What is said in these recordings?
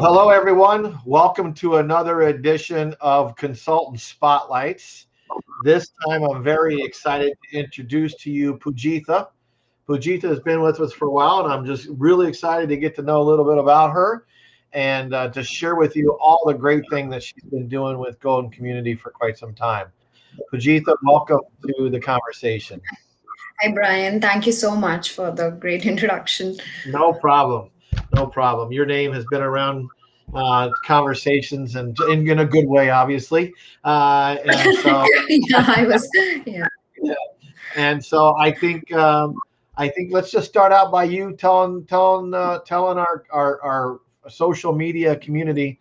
Hello, everyone. Welcome to another edition of Consultant Spotlights. This time, I'm very excited to introduce to you Poojkitha. Poojkitha has been with us for a while, and I'm just really excited to get to know a little bit about her and to share with you all the great thing that she's been doing with Golden Community for quite some time. Poojkitha, welcome to the conversation. Hi, Brian. Thank you so much for the great introduction. No problem. No problem. Your name has been around conversations and in a good way, obviously. And so, Yeah, I was, yeah. yeah. And so I think let's just start out by you telling our social media community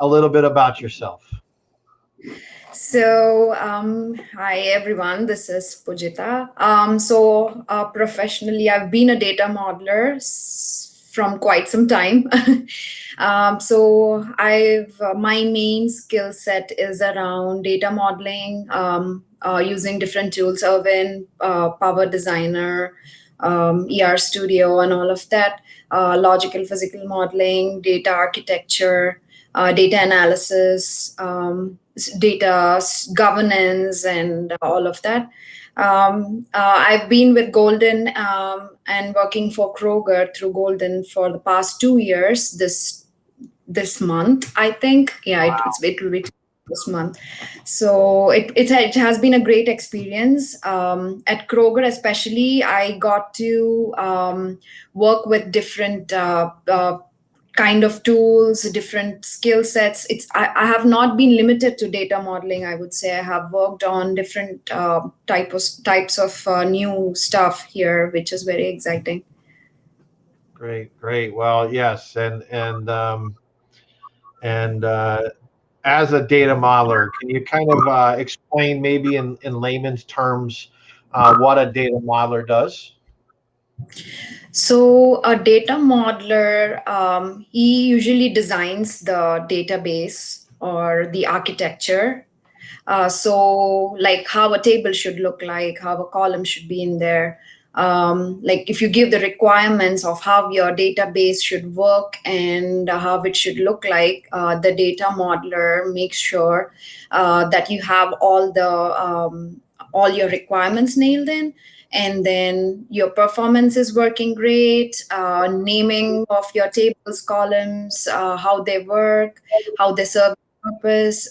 a little bit about yourself. Hi everyone. This is Pujita. Professionally, I've been a data modeler from quite some time. I've my main skill set is around data modeling, using different tools, Irwin, Power Designer, ER Studio, and all of that. Logical physical modeling, data architecture, data analysis, governance, and all of that. I've been with Golden and working for Kroger through Golden for the past 2 years. This month, I think. Yeah, it will be this month. So it has been a great experience. At Kroger, especially, I got to work with different kind of tools, different skill sets. I have not been limited to data modeling. I would say I have worked on different types of new stuff here, which is very exciting. Great, great. Well, yes, and as a data modeler, can you kind of explain maybe in layman's terms what a data modeler does? So a data modeler, he usually designs the database or the architecture. Like how a table should look like, how a column should be in there. Like if you give the requirements of how your database should work and how it should look like, the data modeler makes sure that you have all your requirements nailed in, and then your performance is working great. Naming of your tables, columns, how they work, how they serve purpose.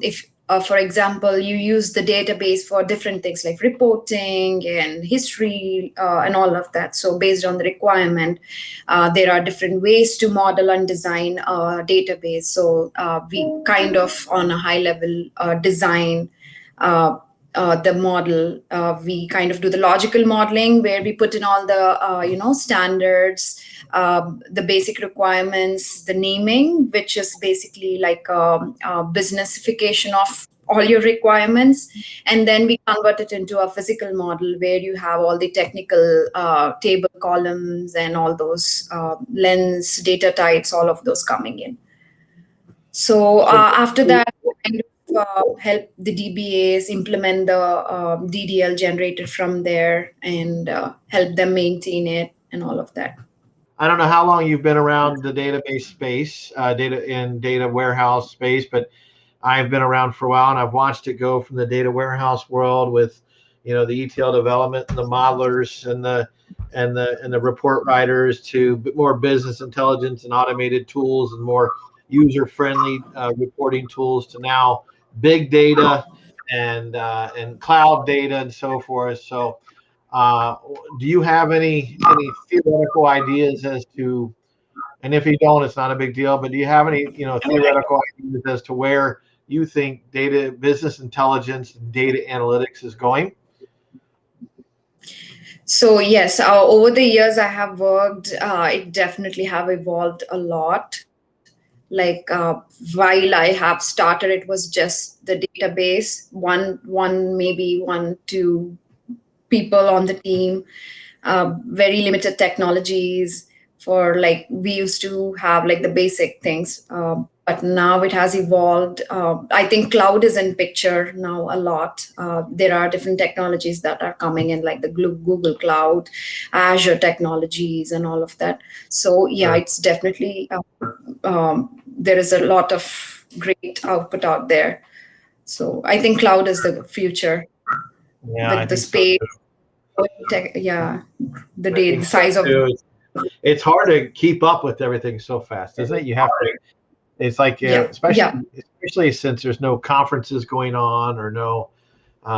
If For example, you use the database for different things like reporting and history and all of that. So based on the requirement, there are different ways to model and design a database. So we kind of on a high level design the model. We kind of do the logical modeling where we put in all the standards, the basic requirements, the naming, which is basically like a businessification of all your requirements, and then we convert it into a physical model where you have all the technical table columns and all those lens data types, all of those coming in. So So after that, we kind of help the DBAs implement the DDL generated from there and help them maintain it and all of that. I don't know how long you've been around the database space, data warehouse space, but I've been around for a while, and I've watched it go from the data warehouse world with, the ETL development and the modelers and the report writers to more business intelligence and automated tools and more user-friendly reporting tools to now big data and cloud data and so forth. So, uh, do you have any theoretical ideas as to, and if you don't, it's not a big deal, but do you have any, theoretical ideas as to where you think data business intelligence, data analytics is going? So yes, over the years I have worked. It definitely have evolved a lot. Like while I have started, it was just the database, one maybe one two people on the team, very limited technologies. For like we used to have like the basic things, but now it has evolved. I think cloud is in picture now a lot. There are different technologies that are coming in, like the Google Cloud, Azure technologies, and all of that. So yeah, Sure. it's definitely there is a lot of great output out there. So I think cloud is the future Yeah, I with the think so space, too. yeah, I think the so size of too. It's hard to keep up with everything so fast, isn't it? You have to. It's like, yeah, yeah. especially since there's no conferences going on or no.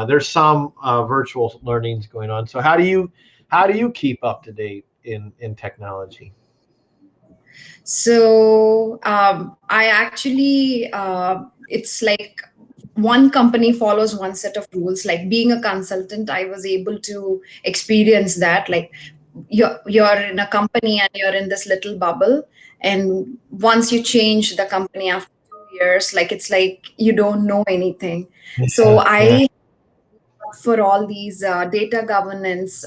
There's some virtual learnings going on. So how do you keep up to date in technology? So I actually, it's like one company follows one set of rules. Like being a consultant, I was able to experience that. Like you're in a company and you're in this little bubble, and once you change the company after 2 years, like it's like you don't know anything. So Yeah, yeah, I for all these data governance,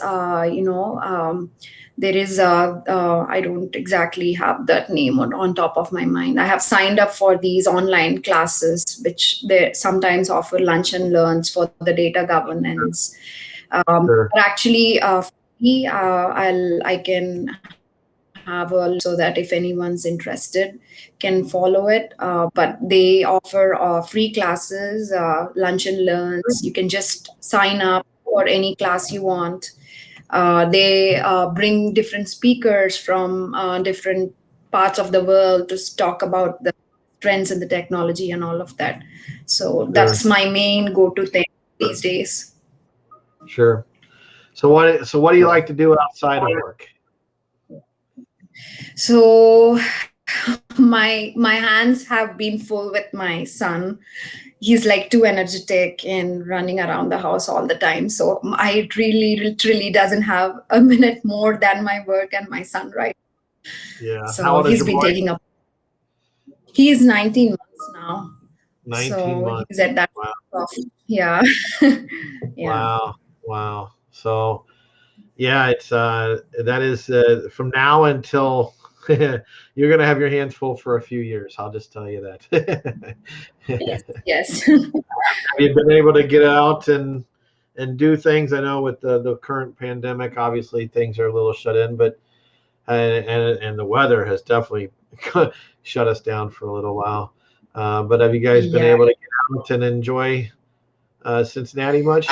there is I don't exactly have that name on top of my mind. I have signed up for these online classes, which they sometimes offer lunch and learns for the data governance. sure, But actually, free, I can have a link so that if anyone's interested, can follow it. But they offer free classes, lunch and learns. You can just sign up for any class you want. They bring different speakers from different parts of the world to talk about the trends in the technology and all of that. So sure, that's my main go-to thing these days. sure. So what do you like to do outside of work? So my hands have been full with my son. He's like too energetic and running around the house all the time. So I really literally doesn't have a minute more than my work and my son right. Yeah. How So old is he's your been boy? taking up. He's 19 months now. 19 So months. he's at that Wow. of yeah. Yeah. Wow. Wow. So yeah, it's that is from now until you're gonna have your hands full for a few years. I'll just tell you that. Yes. Yes. Have you been able to get out and do things? I know with the current pandemic, obviously things are a little shut in, but and the weather has definitely shut us down for a little while. But have you guys been Yeah. able to get out and enjoy Cincinnati Uh, much?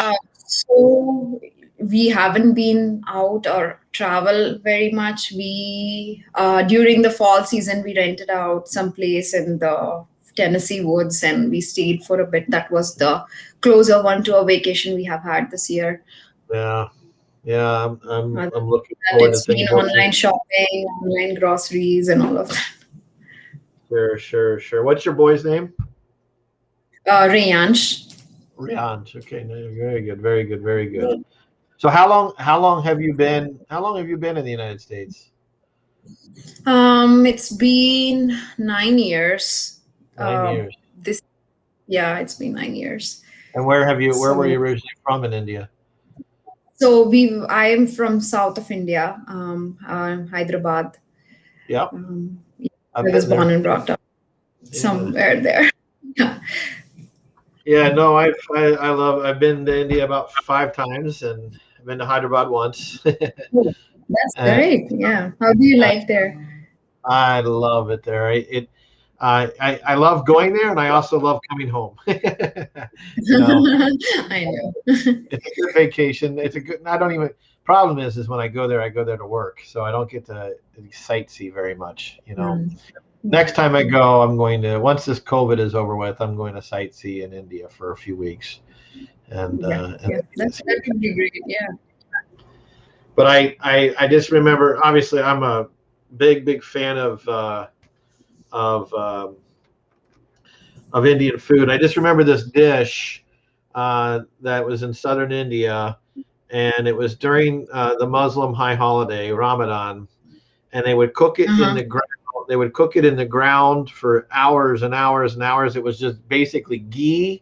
so we haven't been out or travel very much. We during the fall season we rented out some place in the Tennessee woods and we stayed for a bit. That was the closer one to a vacation we have had this year. Yeah, yeah. I'm Other I'm than looking that, forward to it's things been opening. online shopping, online groceries, and all of that. Sure, sure, sure. What's your boy's name? Rayansh. Rihanj. Okay, no, very good, very good, very good. So how long have you been in the United States? It's been 9 years. 9 years. This Yeah, it's been 9 years. And where were So you originally from in India? I am from south of India, Hyderabad. Yep, Yeah, I've I was been born there. and brought up Yeah. somewhere there. Yeah. Yeah, no, I've been to India about 5 times and I've been to Hyderabad once. Oh, that's And great. Yeah. How do you like there? I love it there. I love going there, and I also love coming home. You know, I know. it's a good vacation. It's a good. I don't even. Problem is when I go there to work, so I don't get to sightsee very much. Mm. Next Yeah. time I go, I'm going to once this COVID is over with, I'm going to sightsee in India for a few weeks, and Yeah. and Yeah. That would be great. Yeah. but I just remember. Obviously, I'm a big fan of of Indian food. I just remember this dish that was in southern India, and it was during the Muslim high holiday, Ramadan, and they would cook it in Uh-huh. the ground. They would cook it in the ground for hours and hours and hours. It was just basically ghee.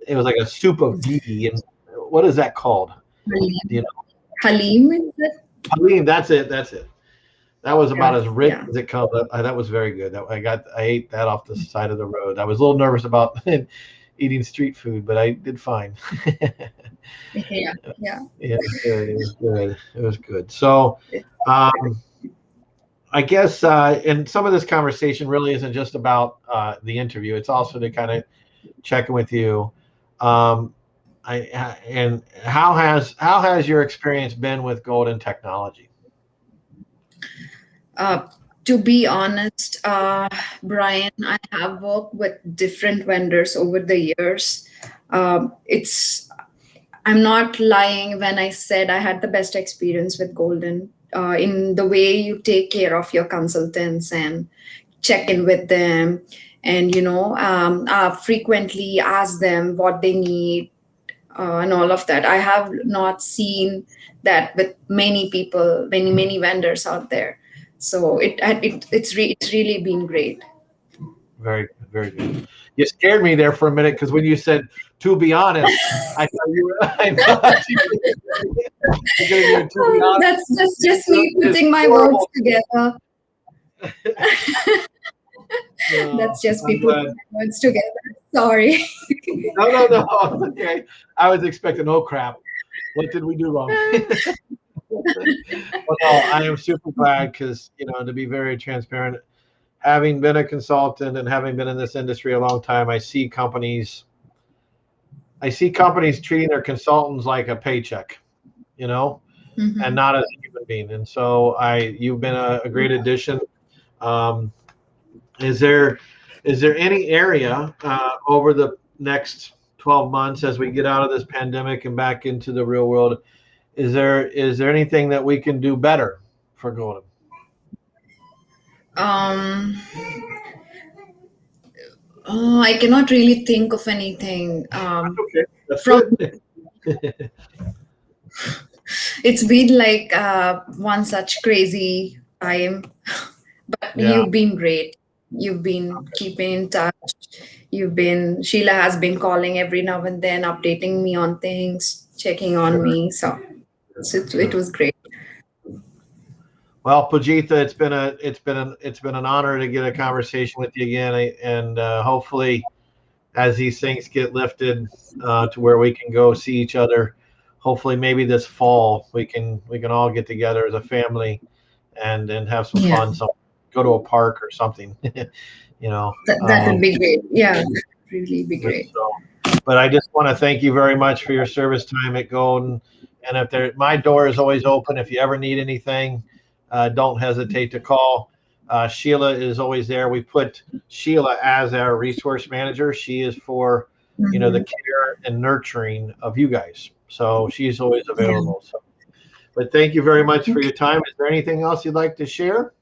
It was like a soup of ghee. And what is that called? Do Halim. you know? Halim is it? Halim. That's it. That's it. That was about Yeah. as rich Yeah. as it comes. That was very good. I ate that off the side of the road. I was a little nervous about eating street food, but I did fine. Yeah. Yeah. Yeah, it was good. It was good. It was good. So, It's um, I guess and some of this conversation really isn't just about the interview. It's also to kind of check in with you. Um, and how has your experience been with Golden Technology? Uh, to be honest, Brian, I have worked with different vendors over the years. It's I'm not lying when I said I had the best experience with Golden. In the way you take care of your consultants and check in with them, and frequently ask them what they need, and all of that. I have not seen that with many people, many vendors out there. So it's really been great. Very, very good. You scared me there for a minute because when you said, "To be honest," I thought you were. I thought you were going to do. To be Oh, honest, that's just me it's putting my words horrible. together. No, That's just I'm me putting glad. my words together. Sorry. No, no, no. Okay, I was expecting. Oh crap! What did we do wrong? Well, no, I am super glad because to be very transparent, having been a consultant and having been in this industry a long time, I see companies treating their consultants like a paycheck, you know, and Mhm. not as a human being. And so you've been a great addition. Um, is there is there any area over the next 12 months as we get out of this pandemic and back into the real world? Is there anything that we can do better for Golden? Um, I cannot really think of anything. Okay, that's From good. It's been like one such crazy time, but Yeah. you've been great. You've been keeping in touch. Sheila has been calling every now and then, updating me on things, checking on Sure. me. So it Sure. was great. Well, Pujitha, it's been an honor to get a conversation with you again, and hopefully, as these things get lifted to where we can go see each other, hopefully maybe this fall we can all get together as a family and have some Yeah, fun. So go to a park or something, you know. that would Um, be great. Yeah, that would really be and great. so, but I just want to thank you very much for your service time at Golden. And my door is always open. If you ever need anything, don't hesitate to call. Sheila is always there. We put Sheila as our resource manager. She is for, the Mhm. care and nurturing of you guys. So she's always Yeah. available. So, but thank you very much for Okay. your time. Is there anything else you'd like to share?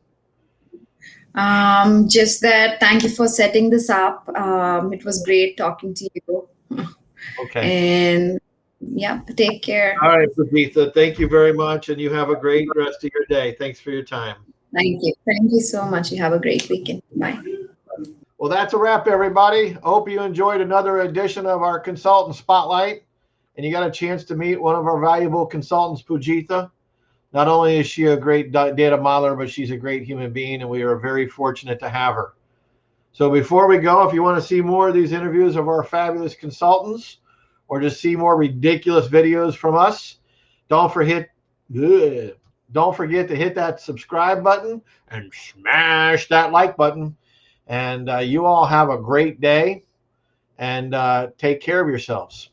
Just that. Thank you for setting this up. It was great talking to you. Okay. And yeah, take care. All right, Pratitha. Thank you very much, and you have a great rest of your day. Thanks for your time. Thank you. Thank you so much. You have a great weekend. Bye. Well, that's a wrap, everybody. I hope you enjoyed another edition of our Consultant Spotlight, and you got a chance to meet one of our valuable consultants, Poojkitha. Not only is she a great data modeler, but she's a great human being, and we are very fortunate to have her. So before we go, if you want to see more of these interviews of our fabulous consultants, or just see more ridiculous videos from us, don't forget, ugh, don't forget to hit that subscribe button and smash that like button. And you all have a great day and take care of yourselves.